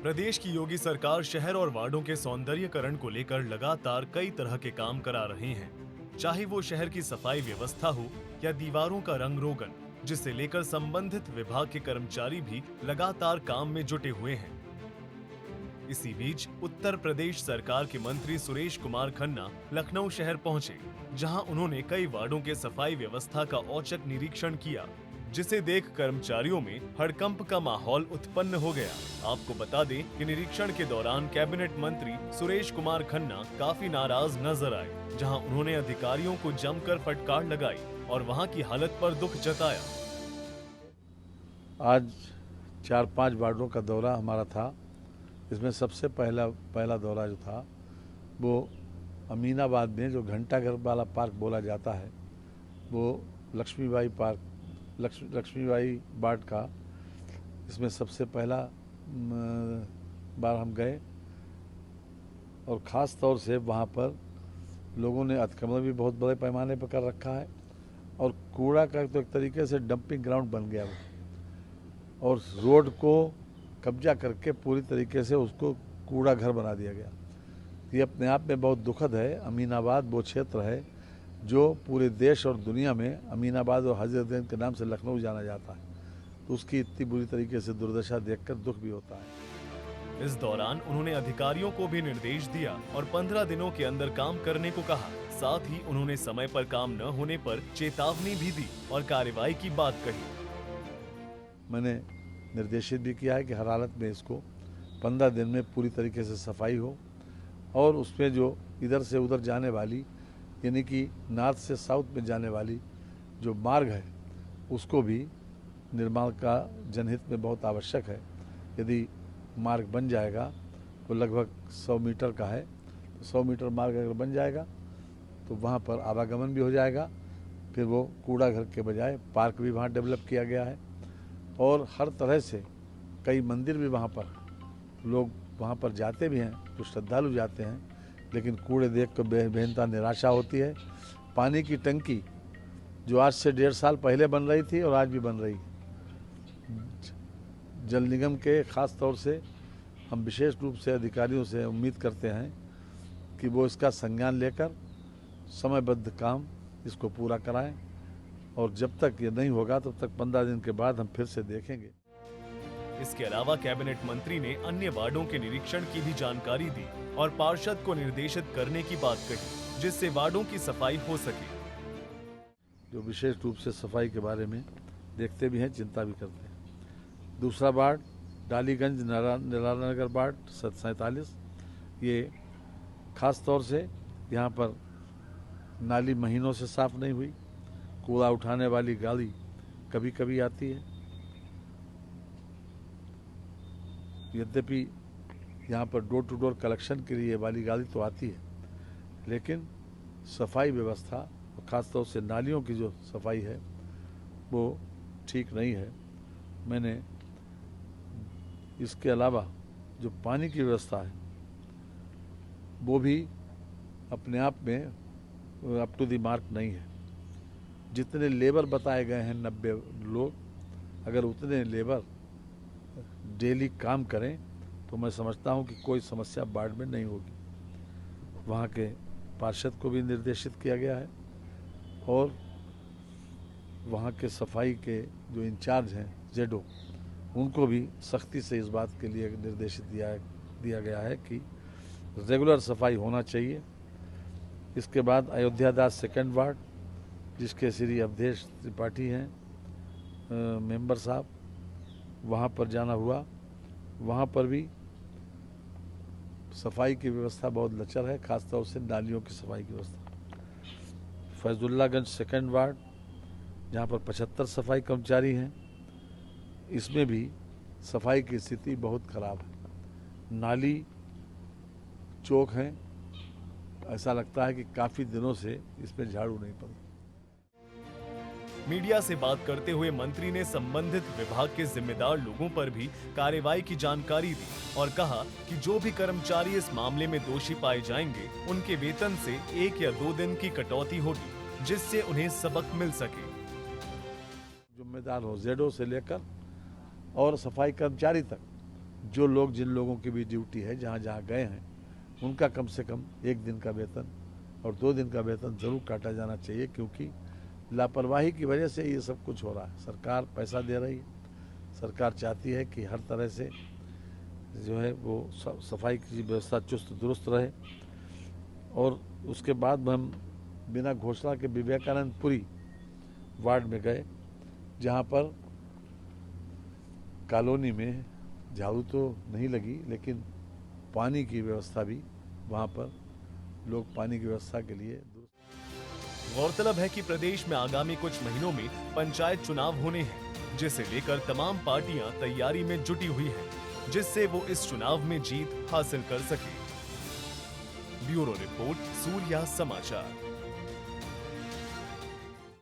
प्रदेश की योगी सरकार शहर और वार्डों के सौंदर्यीकरण को लेकर लगातार कई तरह के काम करा रहे हैं। चाहे वो शहर की सफाई व्यवस्था हो या दीवारों का रंग रोगन, जिसे लेकर संबंधित विभाग के कर्मचारी भी लगातार काम में जुटे हुए हैं। इसी बीच उत्तर प्रदेश सरकार के मंत्री सुरेश कुमार खन्ना लखनऊ शहर पहुंचे, जहां उन्होंने कई वार्डों के सफाई व्यवस्था का औचक निरीक्षण किया, जिसे देख कर्मचारियों में हड़कंप का माहौल उत्पन्न हो गया। आपको बता दें कि निरीक्षण के दौरान कैबिनेट मंत्री सुरेश कुमार खन्ना काफी नाराज नजर आए, जहां उन्होंने अधिकारियों को जमकर फटकार लगाई और वहां की हालत पर दुख जताया। आज 4-5 वार्डों का दौरा हमारा था। इसमें सबसे पहला दौरा जो था वो अमीनाबाद में जो घंटाघर वाला पार्क बोला जाता है, वो लक्ष्मीबाई पार्क, लक्ष्मीबाई वार्ड का। इसमें सबसे पहला बार हम गए और ख़ास तौर से वहाँ पर लोगों ने अतिक्रमण भी बहुत बड़े पैमाने पर कर रखा है और कूड़ा का तो एक तरीके से डंपिंग ग्राउंड बन गया वो, और रोड को कब्जा करके पूरी तरीके से उसको कूड़ा घर बना दिया गया। ये अपने आप में बहुत दुखद है। अमीनाबाद वो क्षेत्र है जो पूरे देश और दुनिया में अमीनाबाद और हजरतगंज के नाम से लखनऊ जाना जाता है, तो उसकी इतनी बुरी तरीके से दुर्दशा देखकर दुख भी होता है। इस दौरान उन्होंने अधिकारियों को भी निर्देश दिया और 15 दिनों के अंदर काम करने को कहा। साथ ही उन्होंने समय पर काम न होने पर चेतावनी भी दी और कार्रवाई की बात कही। मैंने निर्देशित भी किया है कि हर हालत में इसको 15 दिन में पूरी तरीके से सफाई हो और उसमें जो इधर से उधर जाने वाली, यानी कि नॉर्थ से साउथ में जाने वाली जो मार्ग है, उसको भी निर्माण का जनहित में बहुत आवश्यक है। यदि मार्ग बन जाएगा, वो लगभग 100 मीटर का है, तो 100 मीटर मार्ग अगर बन जाएगा तो वहाँ पर आवागमन भी हो जाएगा। फिर वो कूड़ा घर के बजाय पार्क भी वहाँ डेवलप किया गया है और हर तरह से कई मंदिर भी वहाँ पर, लोग वहाँ पर जाते भी हैं, जो श्रद्धालु जाते हैं, लेकिन कूड़े देख कर बेहनता निराशा होती है। पानी की टंकी जो आज से 1.5 साल पहले बन रही थी और आज भी बन रही, जल निगम के खास तौर से हम विशेष रूप से अधिकारियों से उम्मीद करते हैं कि वो इसका संज्ञान लेकर समयबद्ध काम इसको पूरा कराएं, और जब तक ये नहीं होगा तब तक 15 दिन के बाद हम फिर से देखेंगे। इसके अलावा कैबिनेट मंत्री ने अन्य वार्डों के निरीक्षण की भी जानकारी दी और पार्षद को निर्देशित करने की बात कही, जिससे वार्डों की सफाई हो सके। जो विशेष रूप से सफाई के बारे में देखते भी हैं, चिंता भी करते हैं। दूसरा वार्ड डालीगंज नगर वार्ड 47, ये खास तौर से यहाँ पर नाली महीनों से साफ नहीं हुई। कूड़ा उठाने वाली गाड़ी कभी कभी आती है, यद्यपि यहाँ पर डोर टू डोर कलेक्शन के लिए वाली गाड़ी तो आती है, लेकिन सफाई व्यवस्था और ख़ासतौर से नालियों की जो सफाई है वो ठीक नहीं है। मैंने इसके अलावा जो पानी की व्यवस्था है वो भी अपने आप में अप टू दी मार्क नहीं है। जितने लेबर बताए गए हैं 90 लोग, अगर उतने लेबर डेली काम करें तो मैं समझता हूं कि कोई समस्या वार्ड में नहीं होगी। वहां के पार्षद को भी निर्देशित किया गया है और वहां के सफाई के जो इंचार्ज हैं जेडो, उनको भी सख्ती से इस बात के लिए निर्देशित दिया गया है कि रेगुलर सफाई होना चाहिए। इसके बाद अयोध्या दास सेकेंड वार्ड, जिसके श्री अवधेश त्रिपाठी हैं मेंबर साहब, वहाँ पर जाना हुआ। वहाँ पर भी सफाई की व्यवस्था बहुत लचर है, खासतौर से नालियों की सफाई की व्यवस्था। फैजुल्लागंज सेकेंड वार्ड, जहाँ पर 75 सफाई कर्मचारी हैं, इसमें भी सफाई की स्थिति बहुत खराब है। नाली चौक हैं, ऐसा लगता है कि काफ़ी दिनों से इसमें झाड़ू नहीं पड़ा। मीडिया से बात करते हुए मंत्री ने संबंधित विभाग के जिम्मेदार लोगों पर भी कार्रवाई की जानकारी दी और कहा कि जो भी कर्मचारी इस मामले में दोषी पाए जाएंगे, उनके वेतन से 1 या 2 दिन की कटौती होगी, जिससे उन्हें सबक मिल सके। जिम्मेदार हो जेडो से लेकर और सफाई कर्मचारी तक जो लोग जिन लोगों की भी ड्यूटी है जहाँ जहाँ गए हैं उनका कम से कम 1 दिन का वेतन और 2 दिन का वेतन ज़रूर काटा जाना चाहिए, क्योंकि लापरवाही की वजह से ये सब कुछ हो रहा है। सरकार पैसा दे रही है, सरकार चाहती है कि हर तरह से जो है वो सफाई की व्यवस्था चुस्त दुरुस्त रहे। और उसके बाद हम बिना घोषणा के विवेकानंदपुरी वार्ड में गए, जहाँ पर कॉलोनी में झाड़ू तो नहीं लगी लेकिन पानी की व्यवस्था भी वहाँ पर लोग पानी की व्यवस्था के लिए गौरतलब है कि प्रदेश में आगामी कुछ महीनों में पंचायत चुनाव होने हैं, जिसे लेकर तमाम पार्टियां तैयारी में जुटी हुई हैं, जिससे वो इस चुनाव में जीत हासिल कर सके। ब्यूरो रिपोर्ट, सूर्या समाचार।